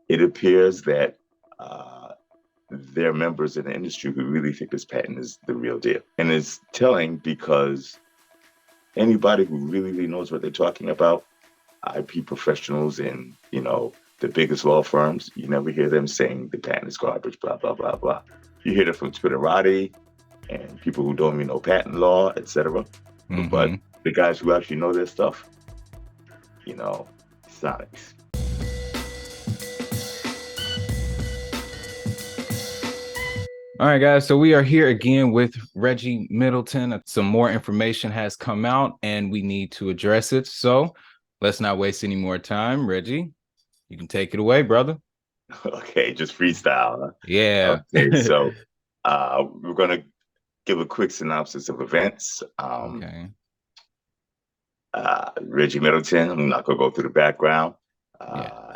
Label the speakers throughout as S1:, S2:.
S1: it appears that there are members in the industry who really think this patent is the real deal. And it's telling because anybody who really knows what they're talking about, IP professionals and, the biggest law firms, you never hear them saying the patent is garbage, blah, blah, blah, blah. You hear it from Twitterati and people who don't even know patent law, etc. But
S2: Mm-hmm.
S1: the guys who actually know their stuff, it's not.
S2: All right, guys. So we are here again with Reggie Middleton. Some more information has come out and we need to address it. So let's not waste any more time. Reggie, you can take it away, brother.
S1: Okay, just freestyle. Huh?
S2: Yeah.
S1: Okay, so we're going to give a quick synopsis of events.
S2: Okay.
S1: Reggie Middleton, I'm not going to go through the background.
S2: Yeah.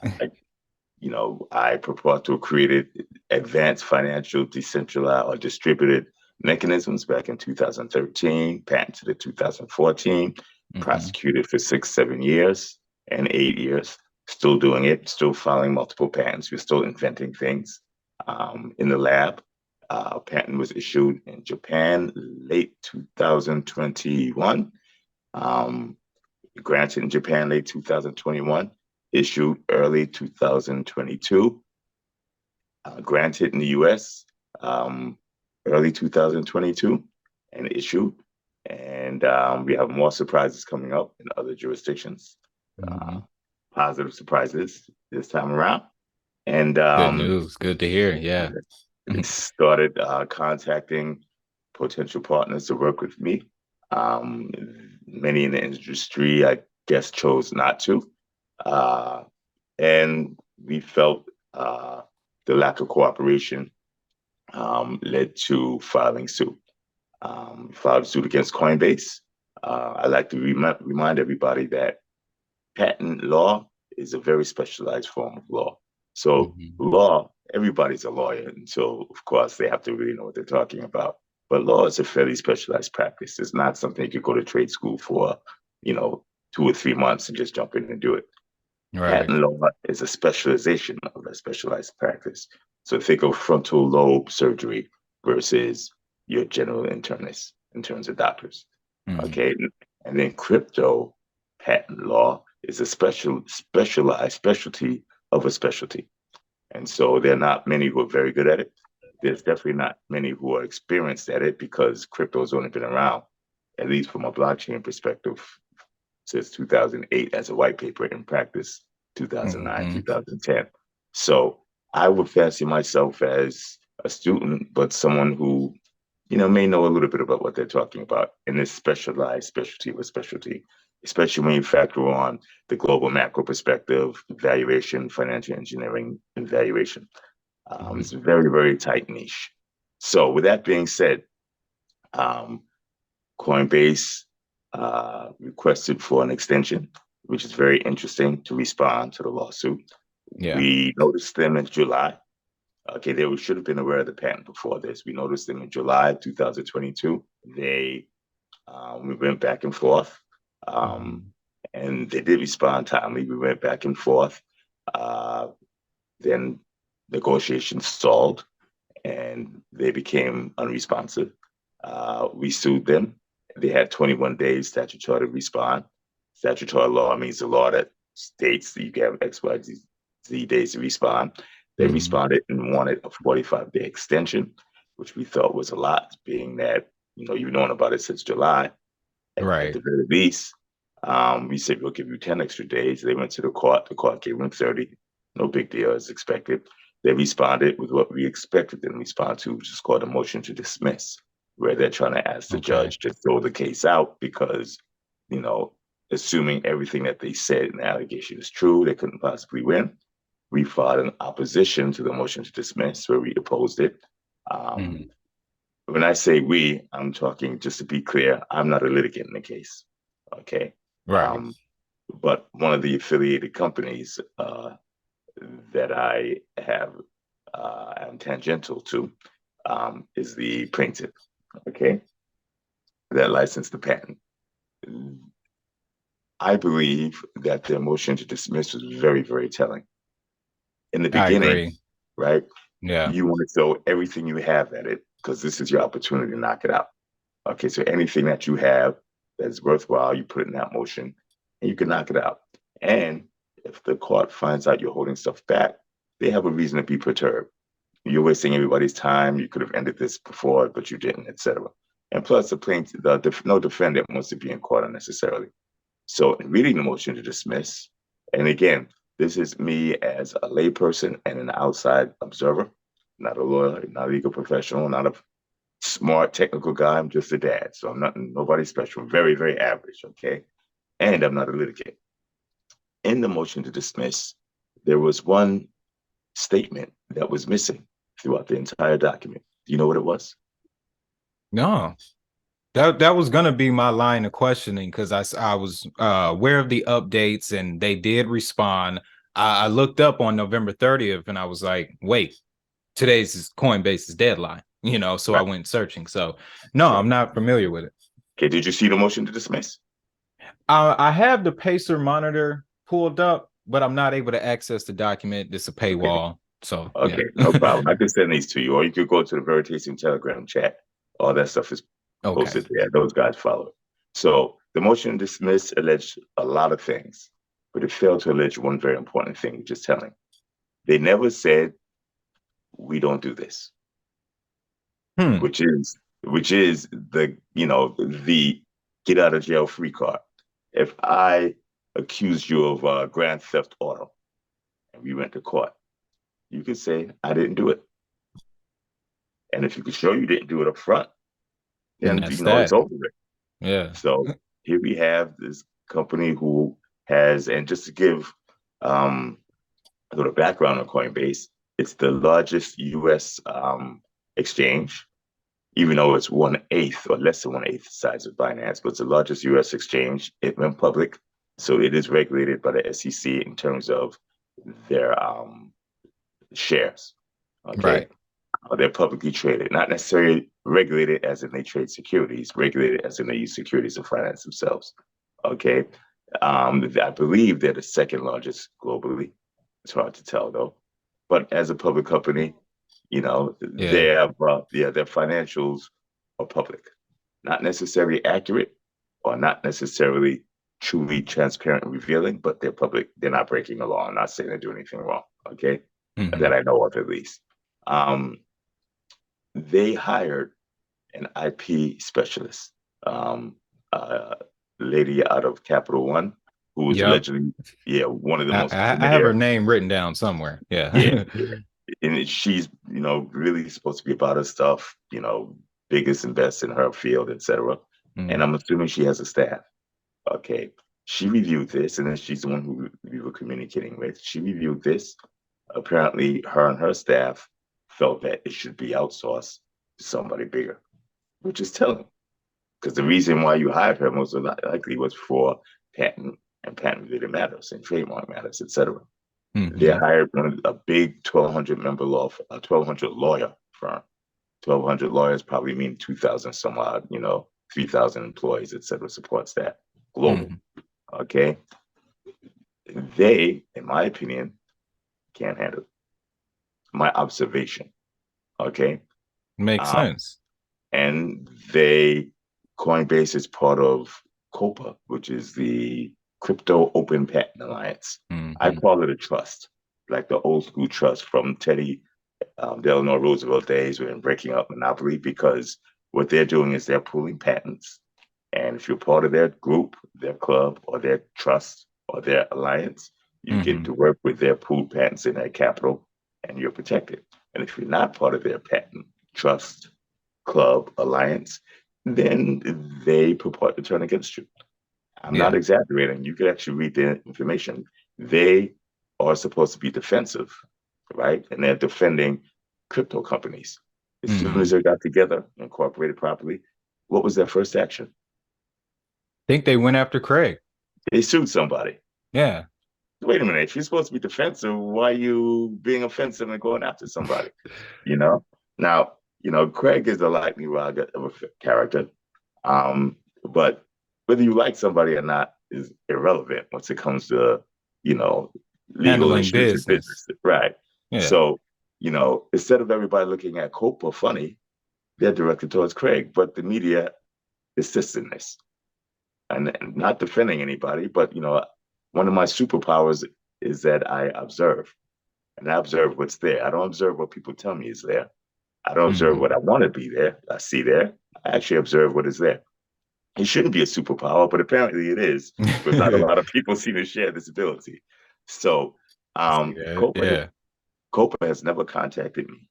S1: I purport to have created advanced financial decentralized or distributed mechanisms back in 2013, patented in 2014,
S2: Mm-hmm.
S1: prosecuted for 6, 7 years and 8 years, still doing it, still filing multiple patents. We're still inventing things in the lab. Patent was issued in Japan late 2021, granted in Japan late 2021, issued early 2022, granted in the US early 2022, and issued. And we have more surprises coming up in other jurisdictions,
S2: Mm-hmm.
S1: uh, positive surprises this time around. And
S2: Good news. Good to hear. Yeah.
S1: started contacting potential partners to work with me. Um, Many in the industry, I guess, chose not to. Uh, and we felt the lack of cooperation led to filing suit. Filed suit against Coinbase. I like to remind everybody that patent law is a very specialized form of law. So
S2: Mm-hmm.
S1: law, everybody's a lawyer until, of course, they have to really know what they're talking about. But law is a fairly specialized practice. It's not something you could go to trade school for, you know, 2 or 3 months and just jump in and do it.
S2: Right.
S1: Patent law is a specialization of a specialized practice. So think of frontal lobe surgery versus your general internist in terms of doctors.
S2: Mm-hmm.
S1: Okay. And then crypto patent law is a specialized specialty of a specialty. And so there are not many who are very good at it. There's definitely not many who are experienced at it because crypto's only been around, at least from a blockchain perspective, since 2008 as a white paper, in practice 2009,
S2: Mm-hmm.
S1: 2010. So I would fancy myself as a student, but someone who, may know a little bit about what they're talking about in this specialized specialty with specialty, especially when you factor on the global macro perspective, valuation, financial engineering, and valuation.
S2: Mm-hmm.
S1: It's a very, very tight niche. So with that being said, um, Coinbase requested for an extension, which is very interesting to respond to the lawsuit.
S2: Yeah.
S1: We noticed them in July. Okay, they should have been aware of the patent before this. We noticed them in July 2022. We went back and forth, um,
S2: Mm-hmm.
S1: and they did respond timely. We went back and forth. Uh, then negotiations stalled, and they became unresponsive. We sued them. They had 21 days statutory to respond. Statutory law means the law that states that you have X, Y, Z days to respond. They
S2: Mm-hmm.
S1: responded and wanted a 45-day extension, which we thought was a lot, being that, you've known about it since July at
S2: Right.
S1: the very least. We said, we'll give you 10 extra days. They went to the court. The court gave them 30. No big deal, as expected. They responded with what we expected them to respond to, which is called a motion to dismiss, where they're trying to ask the
S2: Okay.
S1: judge to throw the case out because, you know, assuming everything that they said in the allegation is true, they couldn't possibly win. We filed an opposition to the motion to dismiss, where we opposed it.
S2: Mm-hmm.
S1: Um, when I say we, I'm talking, just to be clear, I'm not a litigant in the case. Okay.
S2: Right.
S1: But one of the affiliated companies that I have, am tangential to, is the plaintiff. Okay. That licensed the patent. I believe that their motion to dismiss was very, very telling. In the
S2: I
S1: beginning,
S2: agree.
S1: right,
S2: Yeah.
S1: you want to throw everything you have at it because this is your opportunity to knock it out. Okay, so anything that you have that's worthwhile, you put it in that motion and you can knock it out. And if the court finds out you're holding stuff back, they have a reason to be perturbed. You're wasting everybody's time. You could have ended this before, but you didn't, etc. And plus, no defendant wants to be in court unnecessarily. So, in reading the motion to dismiss, and again, this is me as a layperson and an outside observer, not a lawyer, not a legal professional, not a smart technical guy. I'm just a dad. So I'm not nobody special. Very, very average. Okay. And I'm not a litigant. In the motion to dismiss, there was one statement that was missing throughout the entire document. Do you know what it was?
S2: No. That was gonna be my line of questioning because I was aware of the updates and they did respond. I looked up on November 30th and I was like, wait, today's is Coinbase's deadline, so I
S1: Right.
S2: went searching. So no,
S1: Okay.
S2: I'm not familiar with it.
S1: Okay. Did you see the motion to dismiss?
S2: I have the Pacer monitor pulled up, but I'm not able to access the document. It's a
S1: Okay.
S2: paywall. So yeah.
S1: Okay. No problem. I can send these to you, or you could go to the Veritation Telegram chat. All that stuff is
S2: Okay.
S1: posted there. Those guys follow it. So the motion to dismiss alleged a lot of things, but it failed to allege one very important thing, which is telling. They never said we don't do this,
S2: Hmm.
S1: which is the get out of jail free card. If I accuse you of grand theft auto and we went to court, you could say I didn't do it, and if you could show you didn't do it up front,
S2: And
S1: then
S2: that's
S1: it's
S2: that.
S1: over with.
S2: Yeah.
S1: So here we have this company who has, and just to give a little background on Coinbase, it's the largest U.S. Exchange, even though it's 1/8 or less than 1/8 the size of Binance, but it's the largest U.S. exchange. It went public, so it is regulated by the SEC in terms of their shares. Okay,
S2: Right.
S1: they're publicly traded, not necessarily regulated as in they trade securities, regulated as in they use securities to finance themselves. Okay, I believe they're the second largest globally. It's hard to tell though, but as a public company,
S2: Yeah.
S1: their financials are public, not necessarily accurate or not necessarily truly transparent and revealing, but they're public. They're not breaking the law. I'm not saying they do anything wrong. Okay, that
S2: Hmm.
S1: I know of at least. Um, they hired an IP specialist, a lady out of Capital 1, who was
S2: Yep.
S1: allegedly, one of the
S2: I,
S1: most
S2: I have her
S1: premier.
S2: name written down somewhere.
S1: Yeah,
S2: Yeah.
S1: yeah. And she's, really supposed to be about her stuff, biggest and best in her field, etc. And
S2: Mm.
S1: I'm assuming she has a staff. Okay. She reviewed this, and then she's the one who we were communicating with. She reviewed this. Apparently, her and her staff felt that it should be outsourced to somebody bigger, which is telling. Because the reason why you hired her most likely was for patent and patent related matters and trademark matters, etc. They
S2: Hmm.
S1: hired a big 1,200 member a 1,200 lawyer firm. 1,200 lawyers probably mean 2,000 some odd, 3,000 employees, et cetera, support staff, global.
S2: Hmm.
S1: Okay. They, in my opinion, can't handle it. My observation. Okay.
S2: Makes
S1: Um,
S2: sense.
S1: and Coinbase is part of COPA, which is the Crypto Open Patent Alliance. I
S2: Hmm.
S1: call it a trust, like the old school trust from Delano Roosevelt days when breaking up monopoly, because what they're doing is they're pooling patents. And if you're part of their group, their club, or their trust, or their alliance, you get to
S2: Hmm.
S1: work with their pooled patents in their capital and you're protected. And if you're not part of their patent, trust, club, alliance, then they purport to turn against you. I'm not
S2: Yeah.
S1: exaggerating. You can actually read the information. They are supposed to be defensive, right? And they're defending crypto companies. As soon as
S2: Hmm.
S1: they got together, incorporated properly, what was their first action?
S2: Think they went after Craig.
S1: They sued somebody.
S2: Yeah.
S1: Wait a minute, if you're supposed to be defensive, why are you being offensive and going after somebody? You know? Now, Craig is a lightning rod of a character. But whether you like somebody or not is irrelevant once it comes to, you know, legal
S2: Handling
S1: issues and
S2: business.
S1: business. Right.
S2: Yeah.
S1: So, instead of everybody looking at Copa funny, they're directed towards Craig. But the media assists in this. And not defending anybody, but one of my superpowers is that I observe. And I observe what's there. I don't observe what people tell me is there. I don't observe
S2: Mhm.
S1: what I want to be there. I see there. I actually observe what is there. It shouldn't be a superpower, but apparently it is, because not a lot of people seem to share this ability. So,
S2: See that?
S1: Copa
S2: Yeah.
S1: Copa has never contacted me.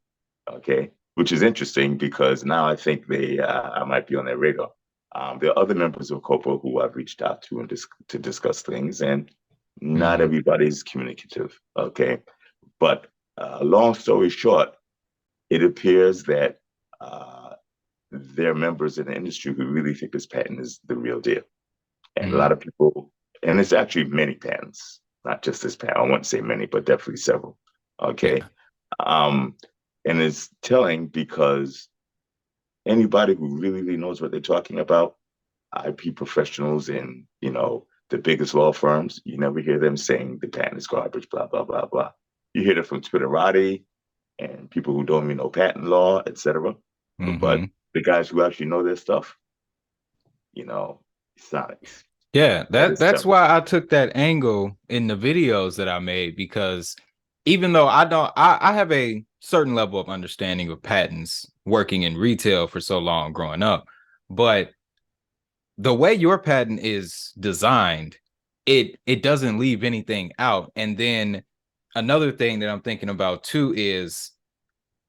S1: Okay, which is interesting because now I think I might be on their radar. There are other members of Copa who I've reached out to to discuss things, and not
S2: Mhm.
S1: everybody's communicative. Okay, but long story short, it appears that there are members in the industry who really think this patent is the real deal. And a lot
S2: Mhm.
S1: of people, and it's actually many patents, not just this patent. I wouldn't say many, but definitely several. Okay.
S2: Yeah.
S1: Um, and it's telling because anybody who really knows what they're talking about, IP professionals in, the biggest law firms, you never hear them saying the patent is garbage, blah, blah, blah, blah. You hear it from Twitterati and people who don't even know patent law, etc. But
S2: Mhm.
S1: the guys who actually know their stuff, you know, science.
S2: Yeah,
S1: That
S2: that
S1: is
S2: that's
S1: telling.
S2: why I took that angle in the videos that I made, because even though I have a certain level of understanding of patents working in retail for so long growing up, but the way your patent is designed, it doesn't leave anything out. And then another thing that I'm thinking about too is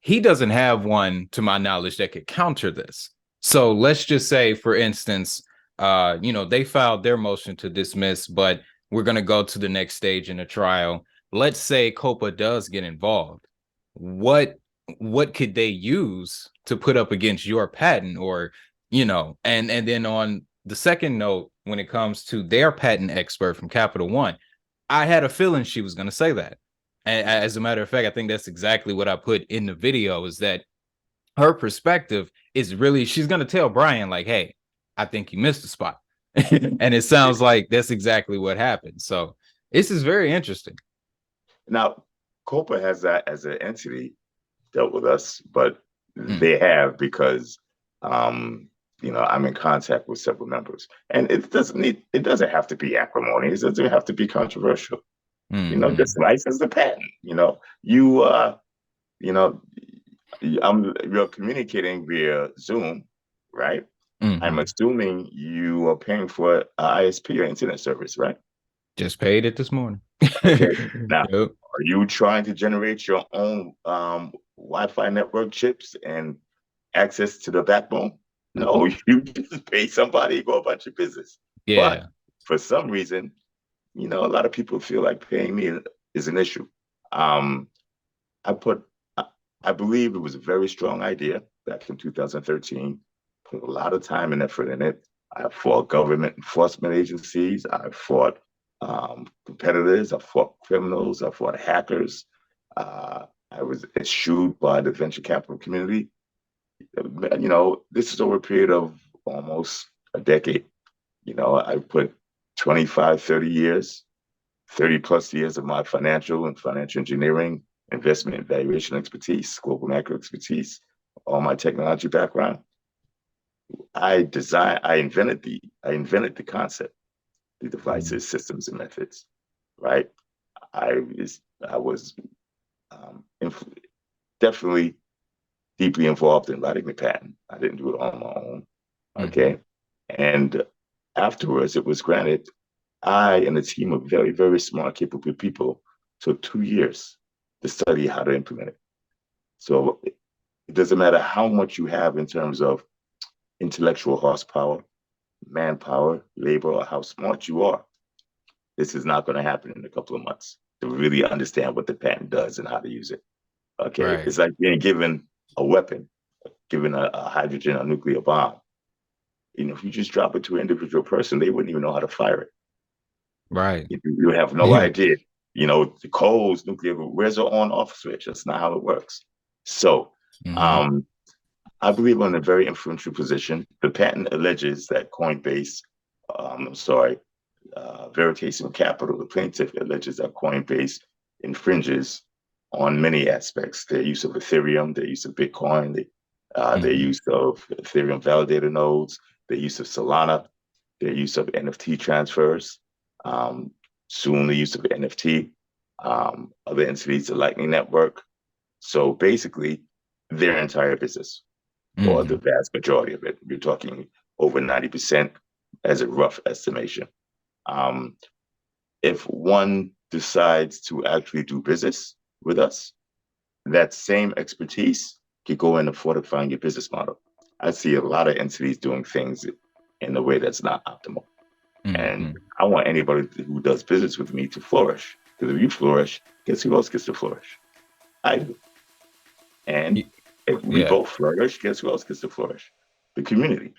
S2: he doesn't have one, to my knowledge, that could counter this. So let's just say, for instance, they filed their motion to dismiss, but we're going to go to the next stage in the trial. Let's say Copa does get involved. What what could they use to put up against your patent? Or, and then on the second note, when it comes to their patent expert from Capital One, I had a feeling she was going to say that. And as a matter of fact, I think that's exactly what I put in the video, is that her perspective is really, she's going to tell Brian, like, hey, I think you missed a spot. And it sounds like that's exactly what happened. So this is very interesting.
S1: Now, Copa has that as an entity dealt with us, but
S2: Mm,
S1: they have because I'm in contact with several members. And it doesn't have to be acrimonious, it doesn't have to be controversial. Just
S2: mhm,
S1: license the patent. You know, you're communicating via Zoom, right? I'm
S2: mhm.
S1: assuming you are paying for an ISP or internet service, right?
S2: Just paid it this morning.
S1: Okay. Now,
S2: Yep.
S1: are you trying to generate your own Wi-Fi network chips and access to the backbone? No,
S2: Nope.
S1: you just pay somebody to go about your business. But
S2: Yeah.
S1: for some reason, a lot of people feel like paying me is an issue. Um, I put, I I believe it was a very strong idea back in 2013. Put a lot of time and effort in it. I fought government enforcement agencies. I fought competitors. I fought criminals. I fought hackers. I was eschewed by the venture capital community. This is over a period of almost a decade. I put 25, 30 years 30 plus years of my financial and financial engineering, investment and valuation expertise, global macro expertise, all my technology background. I invented the concept, the
S2: Mhm.
S1: devices, systems, and methods, right? I was inf- definitely deeply involved in writing the patent. I didn't do it on my own,
S2: Mhm.
S1: okay? And afterwards, it was granted. I and a team of very, very smart, capable people took 2 years to study how to implement it. So it doesn't matter how much you have in terms of intellectual horsepower, manpower, labor, or how smart you are. This is not going to happen in a couple of months to really understand what the patent does and how to use it. Okay.
S2: Right.
S1: It's like being given a weapon, given a hydrogen or nuclear bomb. If you just drop it to an individual person, they wouldn't even know how to fire it.
S2: Right.
S1: You have no
S2: Yeah.
S1: idea. The codes, nuclear, where's the on off switch? That's not how it works. So
S2: Mhm.
S1: um, I believe I'm in a very influential position. The patent alleges that Coinbase, I'm sorry, Veritation Capital, the plaintiff alleges that Coinbase infringes on many aspects. Their use of Ethereum, their use of Bitcoin, their
S2: Mhm.
S1: use of Ethereum validator nodes, their use of Solana, their use of NFT transfers, soon the use of NFT, other entities, the Lightning Network. So basically, their entire business, or the
S2: Mhm.
S1: vast majority of it, you're talking over 90% as a rough estimation. Um, if one decides to actually do business with us, that same expertise could go into fortifying your business model. I see a lot of entities doing things in a way that's not optimal. And
S2: Mhm.
S1: I want anybody who does business with me to flourish. Because if you flourish, guess who else gets to flourish? I do. And
S2: Y-
S1: if we
S2: Yeah.
S1: both flourish, guess who else gets to flourish? The community.